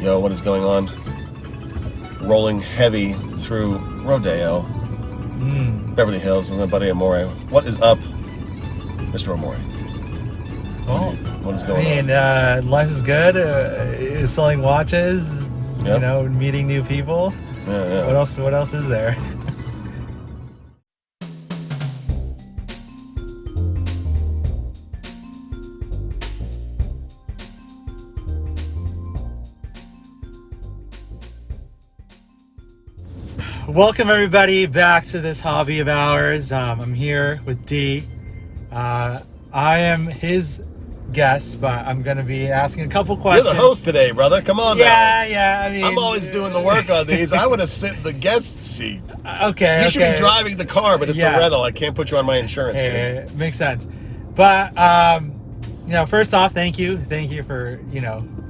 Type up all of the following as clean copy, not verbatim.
Yo, what is going on? Rolling heavy through Rodeo, Beverly Hills, and my buddy Amore. What is up, Mr. Amore? Well, What is going on? life is good. Selling watches, Yep. meeting new people. Yeah. What else is there? Welcome everybody back to this hobby of ours. I'm here with D. I am his guest, but I'm going to be asking a couple questions. You're the host today, brother. Come on now. Yeah. I mean, I'm always doing the work on these. I would have sit in the guest seat. Okay. You should be driving the car, but it's a rental. I can't put you on my insurance. Hey, makes sense. But first off, thank you for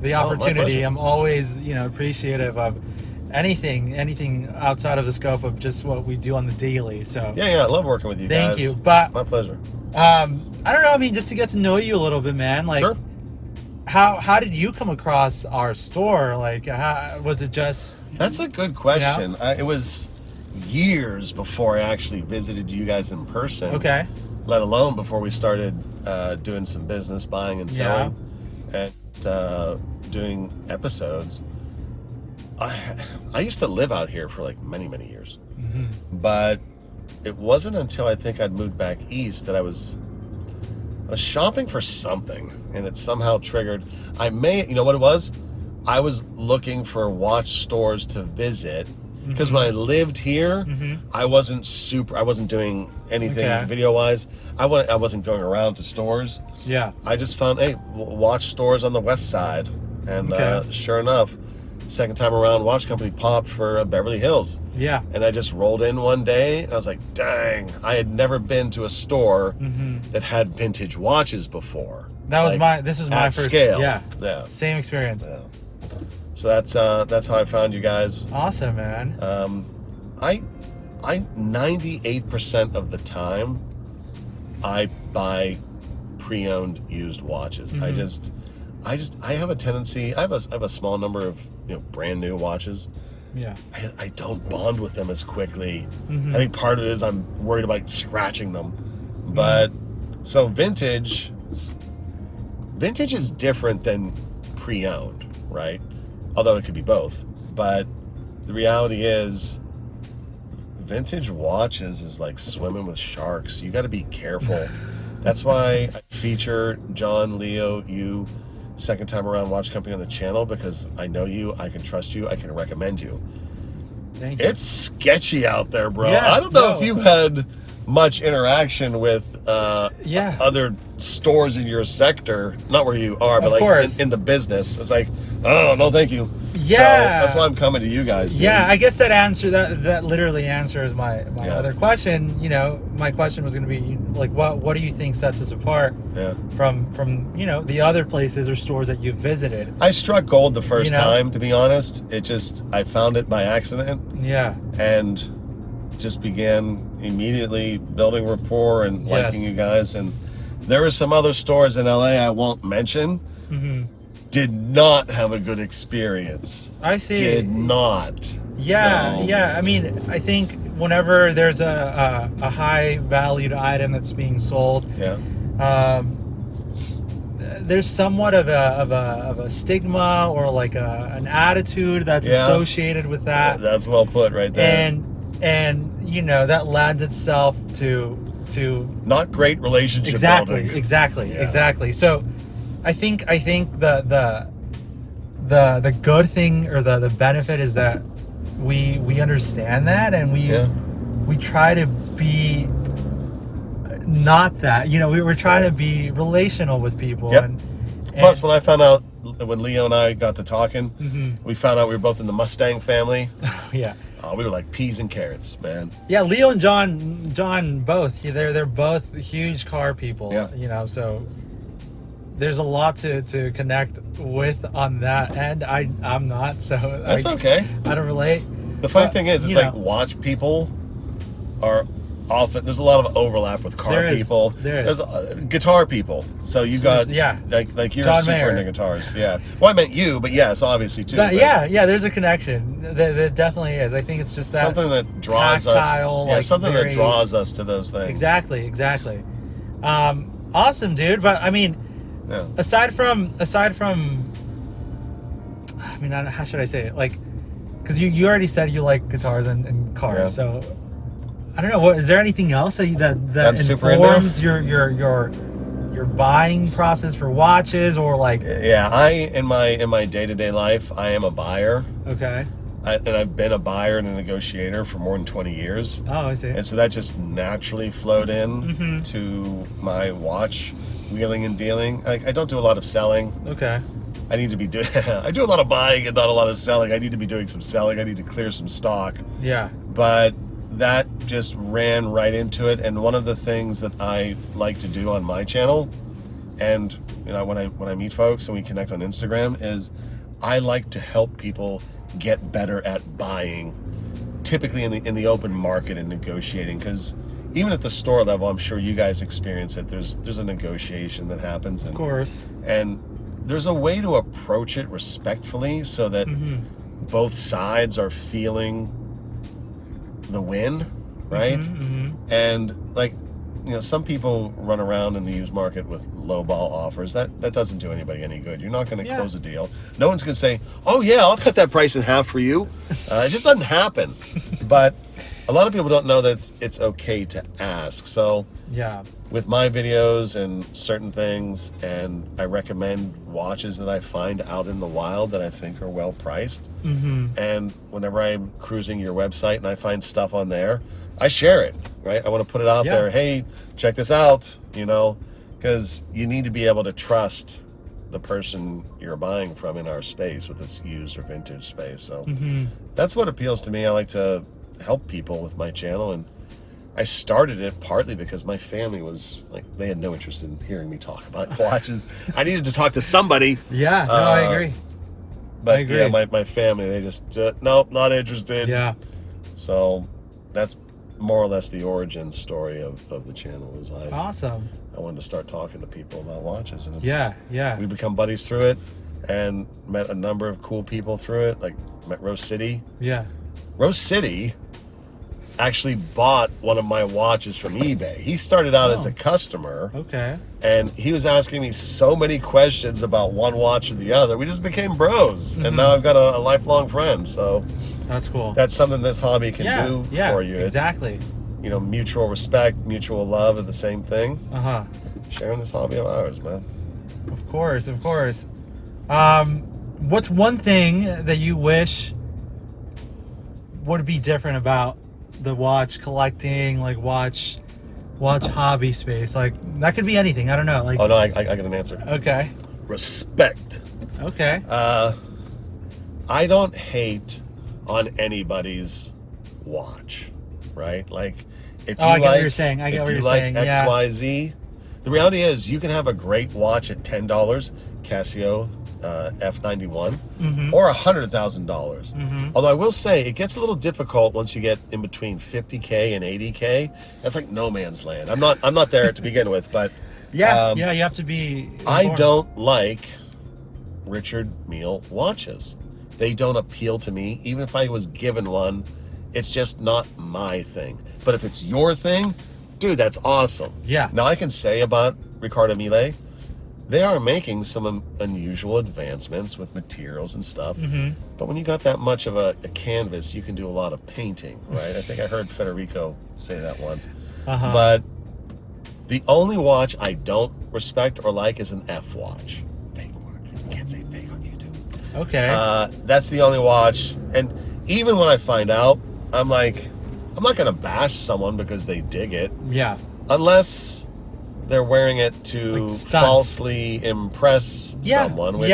the opportunity. I'm always appreciative of anything outside of the scope of just what we do on the daily. So Yeah. I love working with you guys. thank you. But my pleasure. I don't know. I mean, just to get to know you a little bit, man. Like, Sure. How did you come across our store? Like, was it just? That's a good question. It was years before I actually visited you guys in person. Okay. Let alone before we started doing some business, buying and selling, and doing episodes. I used to live out here for like many years, but it wasn't until I think I'd moved back east that I was shopping for something, and it somehow triggered. You know what it was? I was looking for watch stores to visit because when I lived here, I wasn't doing anything video wise. I wasn't going around to stores. Yeah. I just found watch stores on the west side, and sure enough, second time around, watch company popped for Beverly Hills. Yeah. And I just rolled in one day, and I was like, dang, I had never been to a store that had vintage watches before. This is my first scale. Yeah. Same experience. Yeah. So that's how I found you guys. Awesome, man. I 98% of the time I buy pre-owned used watches. I have a tendency. I have a small number of brand new watches. Yeah. I don't bond with them as quickly. I think part of it is I'm worried about scratching them. But so vintage is different than pre-owned, right? Although it could be both. But the reality is vintage watches is like swimming with sharks. You got to be careful. That's why I feature John, Leo, you, second time around watch company on the channel, because I know you, I can trust you, I can recommend you. Thank you. It's sketchy out there, bro. Yeah, I don't know if you've had much interaction with other stores in your sector, not where you are, but like in the business. It's like, oh no, thank you. Yeah, so that's why I'm coming to you guys, dude. Yeah, I guess that literally answers my other question. My question was going to be like, what do you think sets us apart from the other places or stores that you've visited? I struck gold the first time, to be honest. I found it by accident. Yeah. And just began immediately building rapport and liking you guys. And there were some other stores in LA I won't mention. Did not have a good experience. I see. Did not. Yeah. I mean, I think whenever there's a high valued item that's being sold, there's somewhat of a stigma or like an attitude that's associated with that. Yeah, that's well put right there. And that lends itself to not great relationship building. Exactly. So I think the good thing or the benefit is that we understand that, and we try to be not that. We're trying to be relational with people. Yep. And plus, when Leo and I got to talking, we found out we were both in the Mustang family. Yeah. We were like peas and carrots, man. Yeah, Leo and John both. They're both huge car people. Yeah. So there's a lot to connect with on that end. I'm not, so that's okay. I don't relate. The funny thing is, it's like watch people are often there's a lot of overlap with car people. There's guitar people. So you got like you're John super Mayer. into guitars. Yeah. Well, I meant you, but yes, obviously too. Yeah. There's a connection. There definitely is. I think it's just that something that draws tactile, us. Yeah, like something very, that draws us to those things. Exactly. Awesome, dude. But I mean, aside from, I mean, how should I say it? Like, because you already said you like guitars and cars, so I don't know. What is there anything else that informs your buying process for watches, or like? Yeah, in my day-to-day life, I am a buyer. Okay. And I've been a buyer and a negotiator for more than 20 years. Oh, I see. And so that just naturally flowed in to my watch wheeling and dealing. I don't do a lot of selling. Okay. I need to be doing. I do a lot of buying and not a lot of selling. I need to be doing some selling. I need to clear some stock. Yeah. But that just ran right into it. And one of the things that I like to do on my channel, and you know, when I meet folks and we connect on Instagram, is I like to help people get better at buying, typically in the open market and negotiating. Because even at the store level, I'm sure you guys experience it. There's a negotiation that happens, of course, and there's a way to approach it respectfully so that both sides are feeling the win, right? And like, you know, some people run around in the used market with lowball offers. That doesn't do anybody any good. You're not going to close a deal. No one's going to say, "Oh yeah, I'll cut that price in half for you." It just doesn't happen. But a lot of people don't know that it's okay to ask. So with my videos and certain things, and I recommend watches that I find out in the wild that I think are well priced. And whenever I'm cruising your website and I find stuff on there, I share it, right? I want to put it out there. Hey, check this out, you know, because you need to be able to trust the person you're buying from in our space with this used or vintage space. So that's what appeals to me. I like to help people with my channel, and I started it partly because my family was like, they had no interest in hearing me talk about watches. I needed to talk to somebody. Yeah, no, I agree. But I agree. Yeah, my family, they just, nope, not interested. Yeah. So that's more or less the origin story of the channel. Is awesome. I wanted to start talking to people about watches, and we become buddies through it, and met a number of cool people through it. Like met Rose City. Yeah. Rose City actually bought one of my watches from eBay. He started out as a customer. Okay. And he was asking me so many questions about one watch or the other. We just became bros, and now I've got a lifelong friend. So that's cool. That's something this hobby can do for you. Exactly. You know, mutual respect, mutual love are the same thing. Sharing this hobby of ours, man. Of course. What's one thing that you wish would be different about the watch collecting, like watch hobby space? Like that could be anything. I don't know. Like, oh no, I got an answer. Okay. Respect. Okay. I don't hate on anybody's watch, right? Like if you I get what you're saying. I get what you're saying. XYZ, the reality is you can have a great watch at $10, Casio F91, or $100,000. Although I will say it gets a little difficult once you get in between 50K and 80K. That's like no man's land. I'm not there to begin with, but you have to be informed. I don't like Richard Mille watches. They don't appeal to me. Even if I was given one, it's just not my thing. But if it's your thing, dude, that's awesome. Yeah. Now I can say about Riccardo Mille, they are making some unusual advancements with materials and stuff. But when you got that much of a canvas, you can do a lot of painting, right? I think I heard Federico say that once. But the only watch I don't respect or like is an F watch. Fake watch. You can't say fake on YouTube. Okay. That's the only watch. And even when I find out, I'm like, I'm not going to bash someone because they dig it. Yeah. Unless they're wearing it to like falsely impress someone, which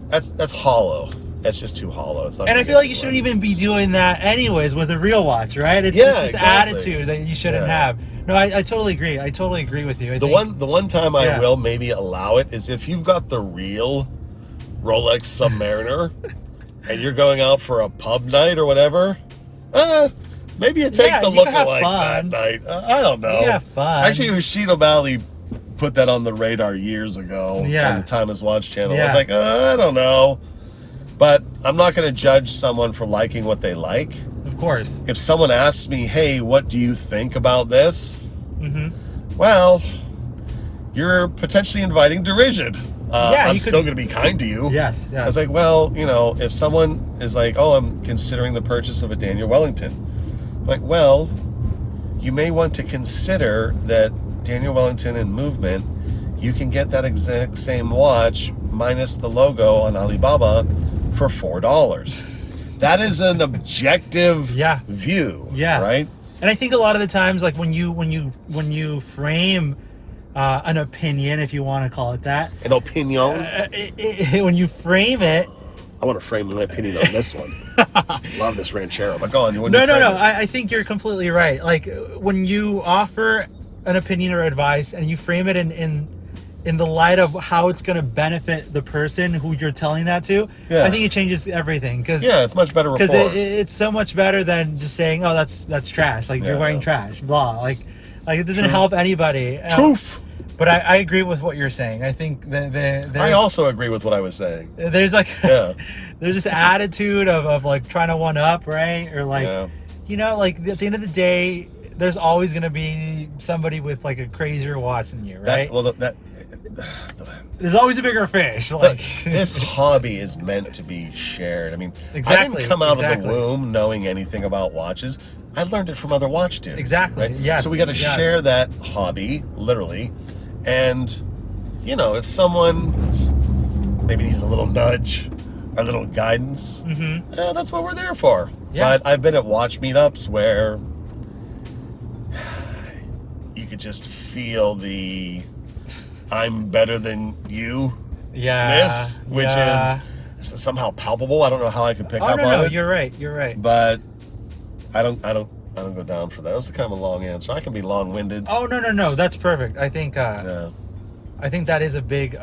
that's hollow. That's just too hollow. It's not. And I feel like you shouldn't even be doing that anyways with a real watch, right? It's just this attitude that you shouldn't have. No, I totally agree. I totally agree with you. The one time I will maybe allow it is if you've got the real Rolex Submariner and you're going out for a pub night or whatever. Maybe you take the you can have lookalike that fun. night. I don't know. You have fun. Actually, Hushin O'Malley put that on the radar years ago on the Timeless Watch channel. I was like, I don't know. But I'm not going to judge someone for liking what they like. Of course. If someone asks me, hey, what do you think about this? Mm-hmm. Well, you're potentially inviting derision. I'm still going to be kind to you. Yes. I was like, well, you know, if someone is like, oh, I'm considering the purchase of a Daniel Wellington. I'm like, well, you may want to consider that Daniel Wellington in movement, you can get that exact same watch minus the logo on Alibaba for $4. That is an objective view. Yeah. Right? And I think a lot of the times, like when you frame an opinion, if you want to call it that. An opinion? When you frame it. I want to frame my opinion on this one. Love this ranchero, but go on. No. I think you're completely right. Like when you offer an opinion or advice and you frame it in the light of how it's going to benefit the person who you're telling that to, I think it changes everything. It's much better rapport. Because it's so much better than just saying, oh, that's trash. Like you're wearing trash, blah. Like it doesn't help anybody. Truth. But I agree with what you're saying. I think I also agree with what I was saying. There's like there's this attitude of like trying to one up, right? Or like you know, like at the end of the day, there's always gonna be somebody with like a crazier watch than you, right? There's always a bigger fish. Like this hobby is meant to be shared. I mean, exactly. I didn't come out of the womb knowing anything about watches. I learned it from other watch dudes. Exactly. Right? Yes. So we got to share that hobby, literally. And, you know, if someone maybe needs a little nudge, a little guidance, that's what we're there for. Yeah. But I've been at watch meetups where you could just feel the I'm better than you which is somehow palpable. I don't know how I could pick up on it. You're right. But I don't go down for that. That was kind of a long answer. I can be long-winded. Oh no, that's perfect. I think I think that is a big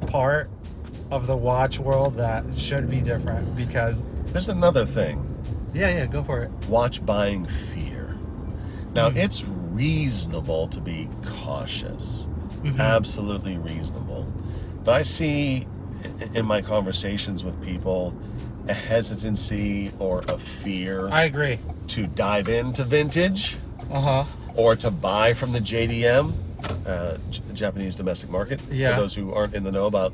part of the watch world that should be different because there's another thing. Yeah, go for it. Watch buying fear. Now it's reasonable to be cautious. Absolutely reasonable. But I see in my conversations with people a hesitancy or a fear. I agree. To dive into vintage, or to buy from the JDM, Japanese domestic market. For those who aren't in the know about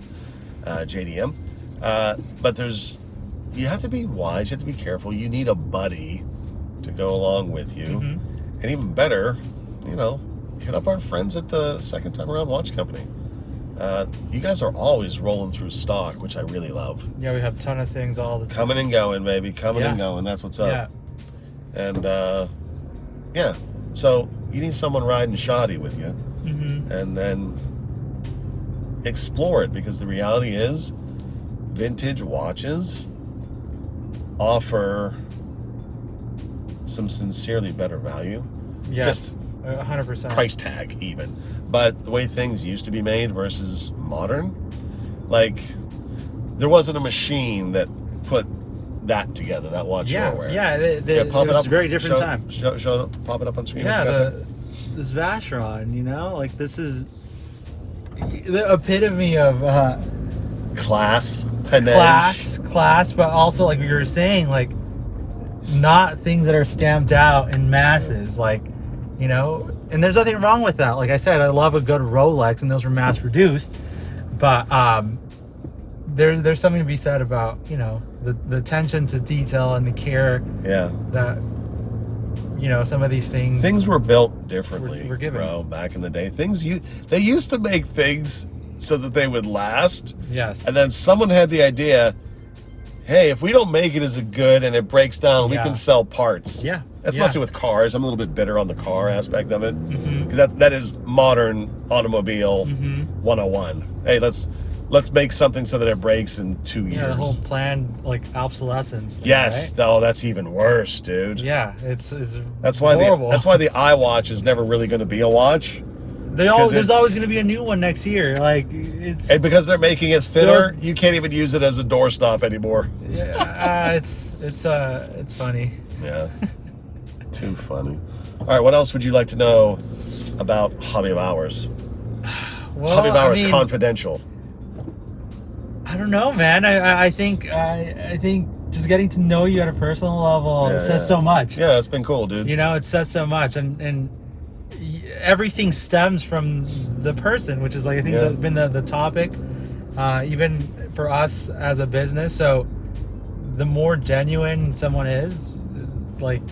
JDM, but you have to be wise. You have to be careful. You need a buddy to go along with you, and even better, you know, hit up our friends at the Second Time Around Watch Company. You guys are always rolling through stock, which I really love. Yeah, we have a ton of things all the time. Coming and going, baby. Coming and going. That's what's up. Yeah. And, so you need someone riding shoddy with you. And then explore it, because the reality is vintage watches offer some sincerely better value. Yes. 100%. Price tag even. But the way things used to be made versus modern, like there wasn't a machine that put that together, that watch you're wearing. It was a very different time. Pop it up on screen. Yeah, this Vacheron, you know, like this is the epitome of class, but also like we were saying, like not things that are stamped out in masses, like, you know, and there's nothing wrong with that. Like I said, I love a good Rolex, and those were mass produced, but there's something to be said about, you know, the attention to detail and the care that, you know, some of these things were built differently. Were given, bro, back in the day. They used to make things so that they would last. Yes. And then someone had the idea, hey, if we don't make it as a good and it breaks down, we can sell parts. Yeah. That's mostly with cars. I'm a little bit bitter on the car aspect of it, because that is modern automobile 101. Hey, let's make something so that it breaks in 2 years. Yeah, the whole planned like obsolescence thing, yes, right? No, that's even worse, dude. Yeah, it's that's why horrible. That's why the iWatch is never really going to be a watch. There's always going to be a new one next year. Like and because they're making it thinner, you can't even use it as a doorstop anymore. Yeah, it's funny. Yeah. Too funny. All right, what else would you like to know about Hobby of Ours? Well, Hobby of Ours I mean, Confidential. I don't know, man. I think just getting to know you at a personal level says so much. Yeah, it's been cool, dude. You know, it says so much, and everything stems from the person, which is like I think been the topic, even for us as a business. So the more genuine someone is, like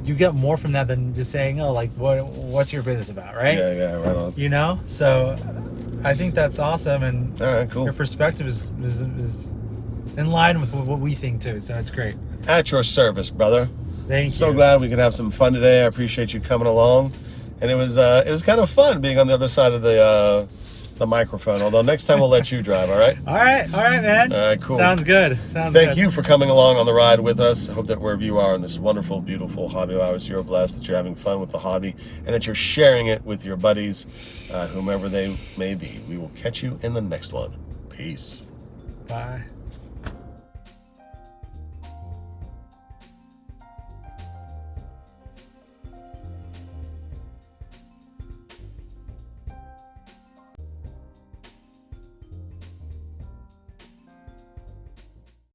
you get more from that than just saying, oh, like what's your business about, right? Yeah, right on. You know, so I think that's awesome, and all right, cool. Your perspective is in line with what we think too, so it's great. At your service, brother. Thank you. So glad we could have some fun today. I appreciate you coming along, and it was kind of fun being on the other side of the microphone. Although next time we'll let you drive. All right. All right, man. All right, cool. Sounds good. Thank you for coming along on the ride with us. I hope that wherever you are in this wonderful, beautiful hobby of ours, you're blessed, that you're having fun with the hobby, and that you're sharing it with your buddies, whomever they may be. We will catch you in the next one. Peace. Bye.